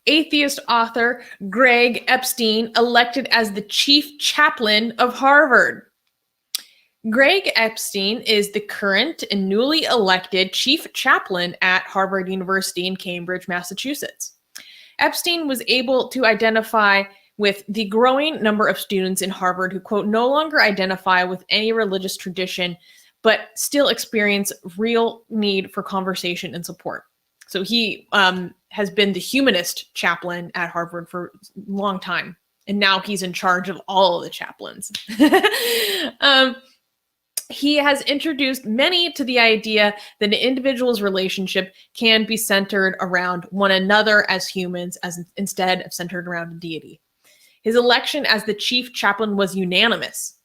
atheist author Greg Epstein elected as the Chief Chaplain of Harvard. Greg Epstein is the current and newly elected Chief Chaplain at Harvard University in Cambridge, Massachusetts. Epstein was able to identify with the growing number of students in Harvard who, quote, no longer identify with any religious tradition, but still experience real need for conversation and support. So he has been the humanist chaplain at Harvard for a long time, and now he's in charge of all of the chaplains. He has introduced many to the idea that an individual's relationship can be centered around one another as humans, instead of centered around a deity. His election as the chief chaplain was unanimous.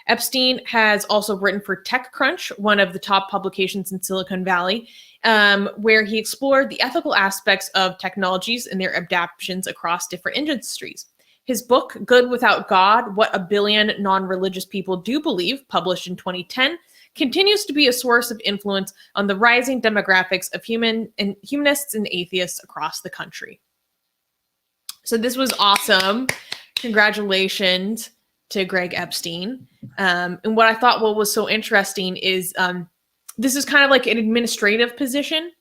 Epstein has also written for TechCrunch, one of the top publications in Silicon Valley, where he explored the ethical aspects of technologies and their adaptations across different industries. His book, Good Without God, What a Billion Non-Religious People Do Believe, published in 2010, continues to be a source of influence on the rising demographics of humanists and atheists across the country. So this was awesome. Congratulations to Greg Epstein. And what I thought was so interesting is this is kind of like an administrative position.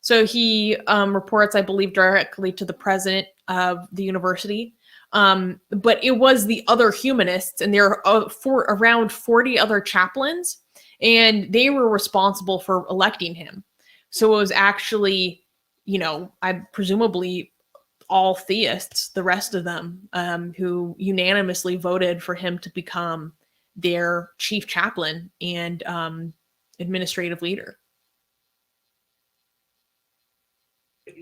So he reports, I believe, directly to the president of the university. But it was the other humanists, and there are around 40 other chaplains, and they were responsible for electing him. So it was actually, presumably all theists, the rest of them, who unanimously voted for him to become their chief chaplain and administrative leader.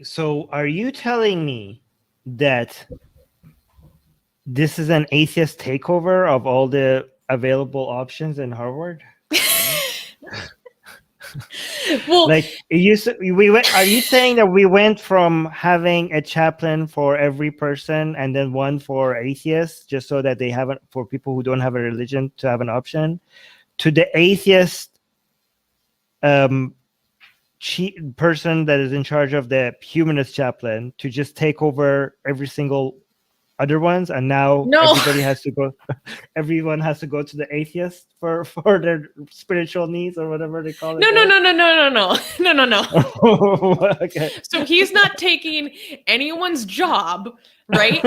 So are you telling me that this is an atheist takeover of all the available options in Harvard? Well, like are you saying that we went from having a chaplain for every person and then one for atheists, just so that they haven't, for people who don't have a religion, to have an option, to the atheist person that is in charge of the humanist chaplain to just take over every single other ones, and now everyone has to go to the atheist for their spiritual needs, or whatever they call it? No. Okay. So he's not taking anyone's job, right?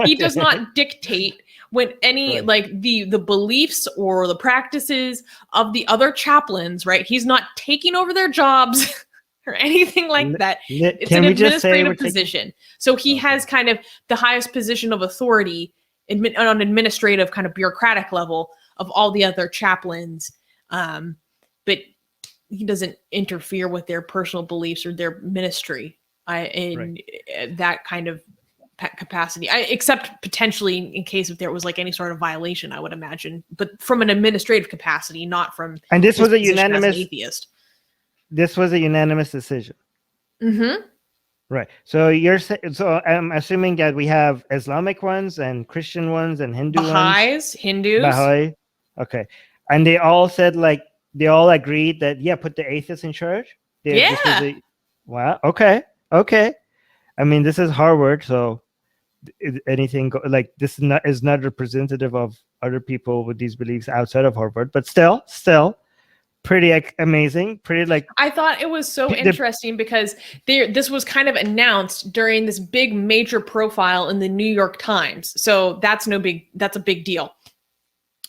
He does not dictate when any like the beliefs or the practices of the other chaplains, right? He's not taking over their jobs or anything like that. It's an administrative position. So he has kind of the highest position of authority on an administrative kind of bureaucratic level of all the other chaplains. But he doesn't interfere with their personal beliefs or their ministry in that kind of capacity, except potentially in case if there was like any sort of violation, I would imagine, but from an administrative capacity, not from. And this was a unanimous atheist. This was a unanimous decision. Mm-hmm. Right. So I'm assuming that we have Islamic ones and Christian ones and Hindu Baha'is, Hindus. Baha'i. Okay. And they all said, like, they all agreed that, put the atheists in charge. Wow. Okay. I mean, this is Harvard, so anything like this is not representative of other people with these beliefs outside of Harvard, but still pretty amazing. Pretty like, I thought it was so interesting because this was kind of announced during this big major profile in the New York Times. So that's a big deal.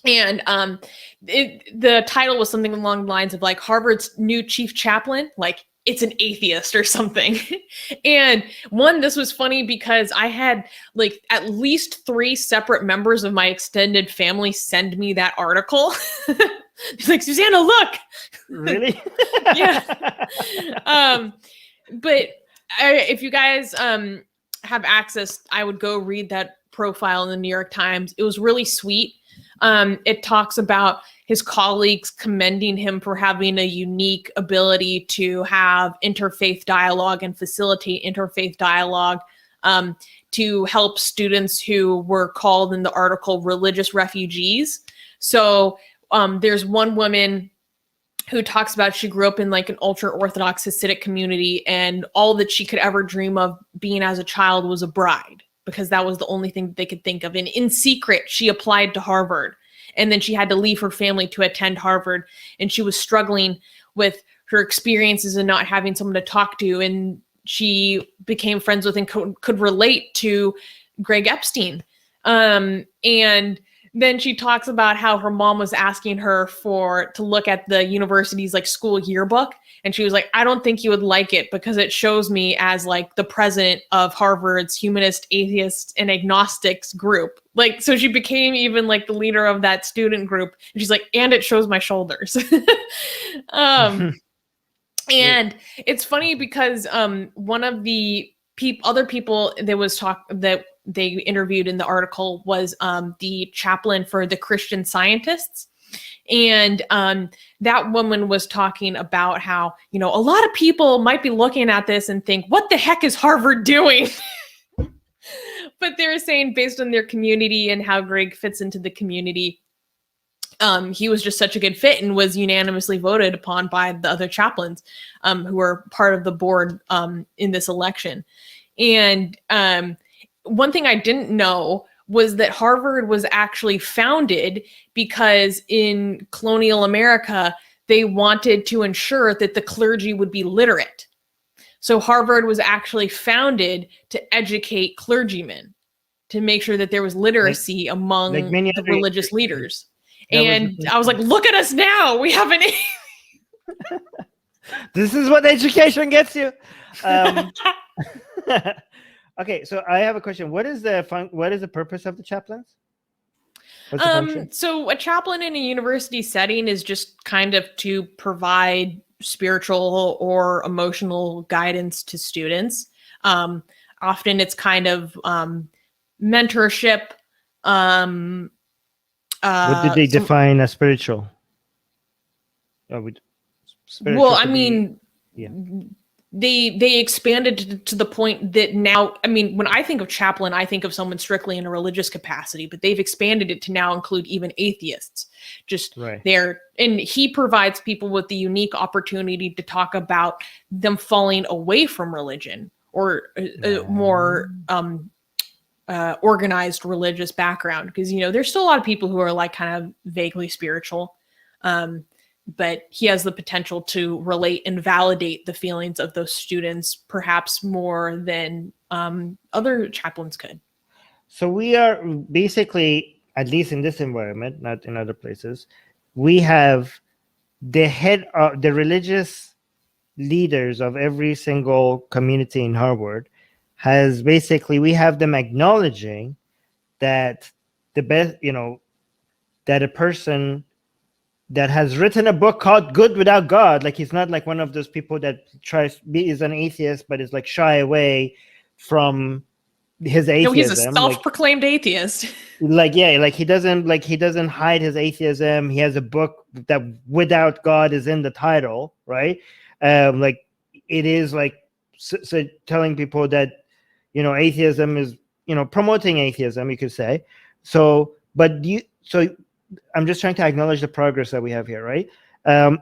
And the title was something along the lines of like Harvard's new chief chaplain, like it's an atheist or something. And this was funny because I had like at least 3 separate members of my extended family send me that article. He's like, Susanna, look. Really? Yeah. But if you guys have access, I would go read that profile in the New York Times. It was really sweet. It talks about his colleagues commending him for having a unique ability to have interfaith dialogue and facilitate interfaith dialogue to help students who were called in the article religious refugees. So there's one woman who talks about she grew up in like an ultra-Orthodox Hasidic community, and all that she could ever dream of being as a child was a bride, because that was the only thing that they could think of. And in secret, she applied to Harvard, and then she had to leave her family to attend Harvard, and she was struggling with her experiences and not having someone to talk to, and she became friends with and could relate to Greg Epstein. And then she talks about how her mom was asking her to look at the university's like school yearbook. And she was like, I don't think you would like it because it shows me as like the president of Harvard's humanist, atheist, and agnostics group. Like, so she became even like the leader of that student group. And she's like, and it shows my shoulders. And it's funny because one of the other people that they interviewed in the article was the chaplain for the Christian Scientists. And that woman was talking about how, a lot of people might be looking at this and think, what the heck is Harvard doing? But they're saying based on their community and how Greg fits into the community, he was just such a good fit and was unanimously voted upon by the other chaplains who were part of the board in this election. And one thing I didn't know was that Harvard was actually founded because in colonial America, they wanted to ensure that the clergy would be literate. So Harvard was actually founded to educate clergymen, to make sure that there was literacy among the religious leaders. And I was like, look at us now. We have an... This is what education gets you. Okay, so I have a question. What is the purpose of the chaplains? What's the function? So a chaplain in a university setting is just kind of to provide spiritual or emotional guidance to students. Often it's kind of mentorship. What did they define as spiritual? Well, I mean, yeah. They expanded to the point that now, I mean, when I think of chaplain, I think of someone strictly in a religious capacity, but they've expanded it to now include even atheists. Just right there. And he provides people with the unique opportunity to talk about them falling away from religion or more organized religious background. Because, there's still a lot of people who are like kind of vaguely spiritual. But he has the potential to relate and validate the feelings of those students, perhaps more than other chaplains could. So we are basically, at least in this environment, not in other places, we have the head of the religious leaders of every single community in Harvard has basically, we have them acknowledging that the best, that a person that has written a book called Good Without God, like he's not like one of those people that is an atheist, but is like shy away from his atheism. No, he's a self-proclaimed atheist. He doesn't hide his atheism. He has a book that Without God is in the title, right? It is like so telling people that, atheism is, promoting atheism, you could say. So, I'm just trying to acknowledge the progress that we have here, right? I'm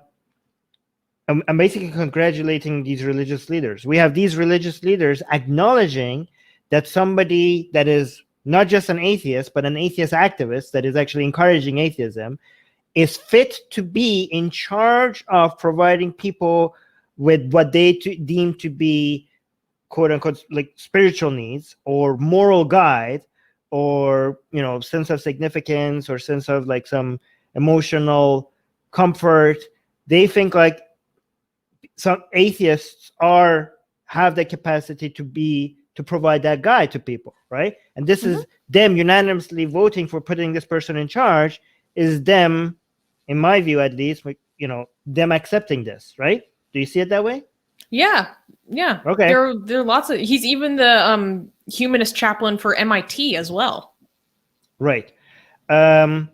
basically congratulating these religious leaders. We have these religious leaders acknowledging that somebody that is not just an atheist, but an atheist activist that is actually encouraging atheism is fit to be in charge of providing people with what they deem to be, quote unquote, like spiritual needs or moral guide, or sense of significance or sense of like some emotional comfort. They think like some atheists have the capacity to provide that guide to people, right? And this is them unanimously voting for putting this person in charge, is them, in my view at least, them accepting this, right? Do you see it that way? Yeah. Okay. There are lots of. He's even the humanist chaplain for MIT as well. Right. And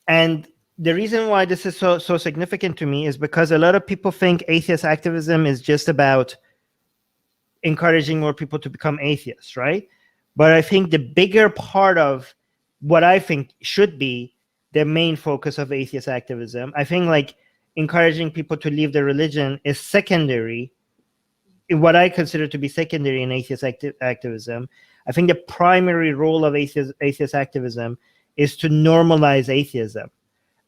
the reason why this is so significant to me is because a lot of people think atheist activism is just about encouraging more people to become atheists, right? But I think the bigger part of what I think should be the main focus of atheist activism. I think like encouraging people to leave their religion is secondary, in what I consider to be secondary in atheist activism. I think the primary role of atheist activism is to normalize atheism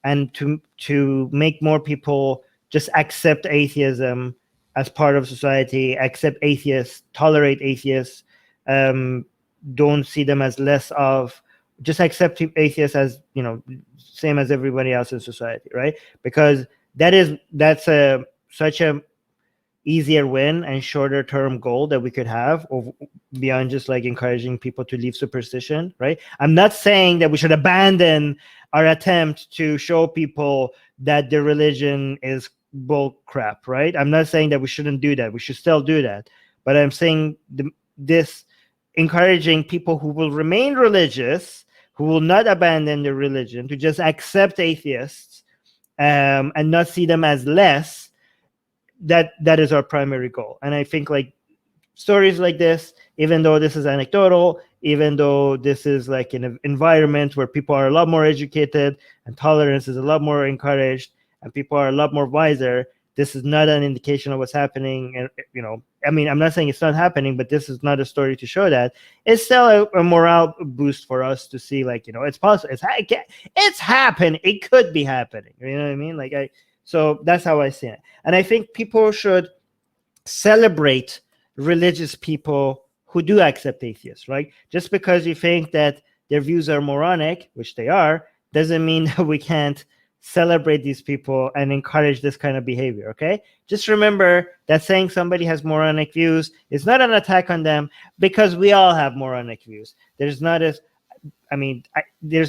and to make more people just accept atheism as part of society, accept atheists, tolerate atheists, don't see them as less of, just accept atheists as, you know, same as everybody else in society, right? Because that's such a easier win and shorter term goal that we could have, or beyond just like encouraging people to leave superstition, right? I'm not saying that we should abandon our attempt to show people that their religion is bull crap, right? I'm not saying that we shouldn't do that. We should still do that. But I'm saying this encouraging people who will remain religious, who will not abandon their religion, to just accept atheists and not see them as less. That is our primary goal. And I think like stories like this, even though this is anecdotal, even though this is like an environment where people are a lot more educated and tolerance is a lot more encouraged and people are a lot more wiser, this is not an indication of what's happening. And, you know, I mean, I'm not saying it's not happening, but this is not a story to show that. It's still a morale boost for us to see, like, you know, it's possible. It's happening. It could be happening. You know what I mean? Like, so that's how I see it. And I think people should celebrate religious people who do accept atheists, right? Just because you think that their views are moronic, which they are, doesn't mean that we can't celebrate these people and encourage this kind of behavior, okay? Just remember that saying somebody has moronic views is not an attack on them, because we all have moronic views. There's not as, I mean, there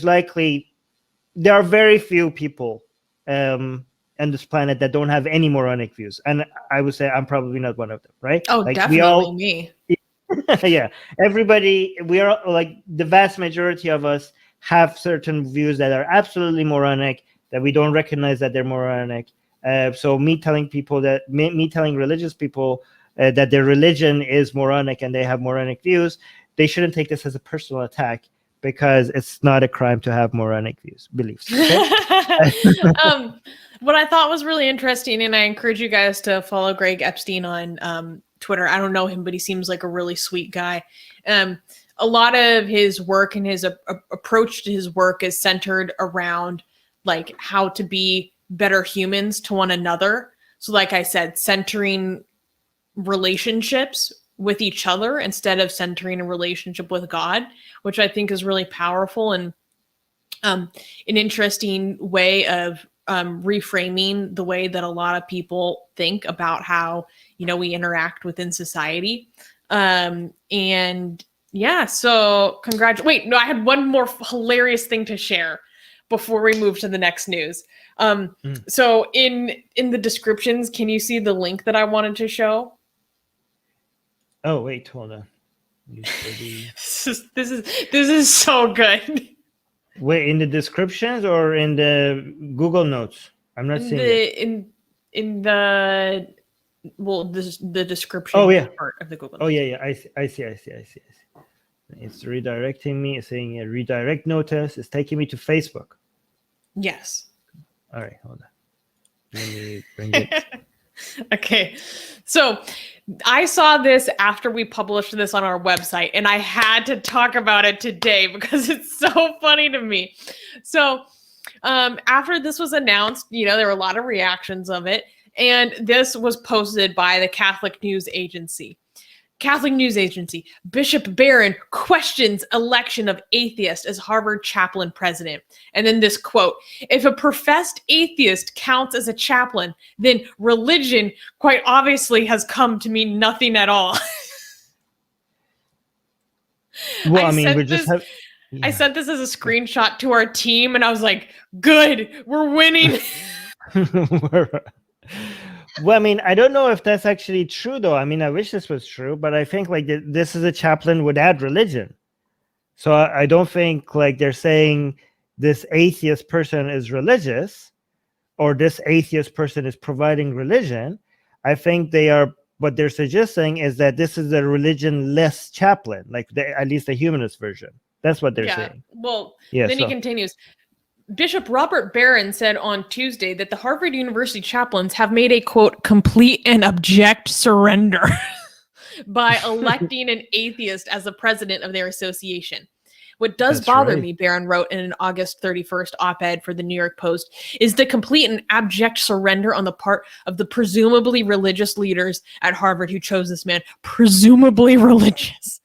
are very few people on this planet that don't have any moronic views. And I would say I'm probably not one of them, right? Oh, like, definitely me. Yeah, everybody, we are like, the vast majority of us have certain views that are absolutely moronic, that we don't recognize that they're moronic. So me telling religious people that their religion is moronic and they have moronic views, they shouldn't take this as a personal attack, because it's not a crime to have moronic beliefs. Okay? What I thought was really interesting, and I encourage you guys to follow Greg Epstein on Twitter. I don't know him, but he seems like a really sweet guy. A lot of his work and his approach to his work is centered around like how to be better humans to one another. So like I said, centering relationships with each other instead of centering a relationship with God, which I think is really powerful and an interesting way of reframing the way that a lot of people think about how, you know, we interact within society. And yeah, so wait, no, I had one more hilarious thing to share before we move to the next news. So in the descriptions, can you see the link that I wanted to show? Oh, wait, hold on. This is so good. Wait, in the descriptions or in the Google Notes? I'm not seeing it. In the description part of the Google Notes. Oh yeah, I see. It's redirecting me. It's saying a redirect notice. It's taking me to Facebook. Yes. All right, hold on. Let me bring it. Okay. So I saw this after we published this on our website, and I had to talk about it today because it's so funny to me. So after this was announced, you know, there were a lot of reactions of it, and this was posted by the Catholic News Agency. Bishop Barron questions election of atheist as Harvard chaplain president. And then this quote: if a professed atheist counts as a chaplain, then religion quite obviously has come to mean nothing at all. Well, I mean, we just have... I sent this as a screenshot to our team, and I was like, good, we're winning. Well, I mean, I don't know if that's actually true, though. I mean, I wish this was true, but I think like this is a chaplain would add religion. So I don't think like they're saying this atheist person is religious or this atheist person is providing religion. I think what they're suggesting is that this is a religion-less chaplain, like at least the humanist version. That's what they're saying. Well, then he continues. Bishop Robert Barron said on Tuesday that the Harvard University chaplains have made a, quote, complete and abject surrender by electing an atheist as the president of their association. What does bother me, Barron wrote in an August 31st op-ed for the New York Post, is the complete and abject surrender on the part of the presumably religious leaders at Harvard who chose this man. Presumably religious.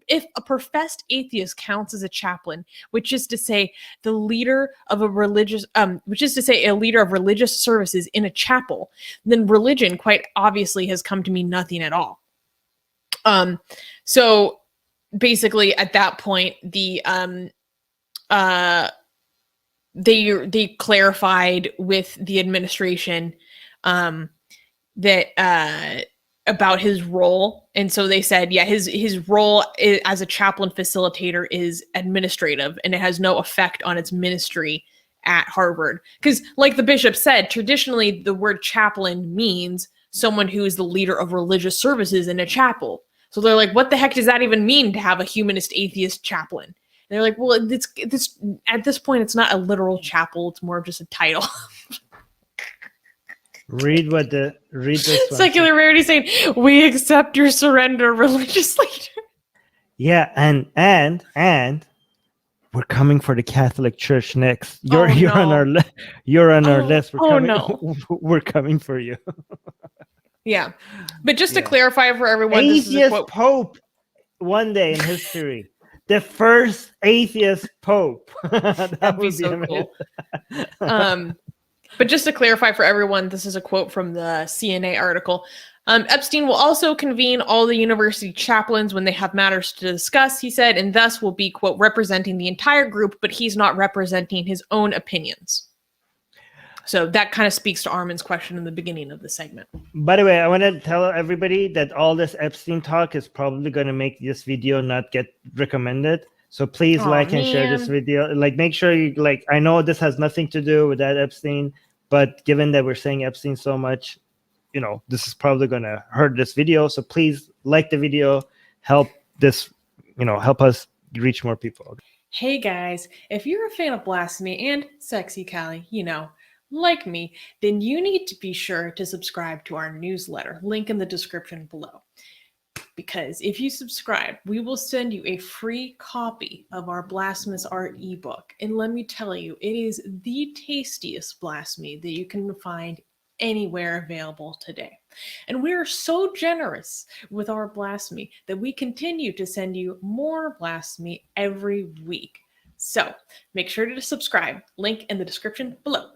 If a professed atheist counts as a chaplain, which is to say the leader of a religious services in a chapel, then religion quite obviously has come to mean nothing at all. So basically at that point, they clarified with the administration that about his role. And so they said, yeah, his role as a chaplain facilitator is administrative, and it has no effect on its ministry at Harvard. Because like the bishop said, traditionally the word chaplain means someone who is the leader of religious services in a chapel. So they're like, what the heck does that even mean to have a humanist atheist chaplain? And they're like, well, it's at this point, it's not a literal chapel. It's more of just a title. Read this Secular Rarity saying, we accept your surrender, religious leader. Yeah, and we're coming for the Catholic Church next. You're on our list. You're on our list. We're coming for you. Yeah, but just to clarify for everyone, atheist this is a quote. Pope one day in history. The first atheist Pope. That'd be so cool. But just to clarify for everyone, this is a quote from the CNA article. Epstein will also convene all the university chaplains when they have matters to discuss, he said, and thus will be, quote, representing the entire group, but he's not representing his own opinions. So that kind of speaks to Armin's question in the beginning of the segment. By the way, I want to tell everybody that all this Epstein talk is probably going to make this video not get recommended. So please and share this video. Like, make sure you like. I know this has nothing to do with that Epstein, but given that we're saying Epstein so much, this is probably going to hurt this video. So please like the video, help this, help us reach more people. Hey guys, if you're a fan of Blasphemy and Sexy Callie, like me, then you need to be sure to subscribe to our newsletter. Link in the description below. Because if you subscribe, we will send you a free copy of our Blasphemous Art ebook. And let me tell you, it is the tastiest blasphemy that you can find anywhere available today. And we are so generous with our blasphemy that we continue to send you more blasphemy every week. So make sure to subscribe. Link in the description below.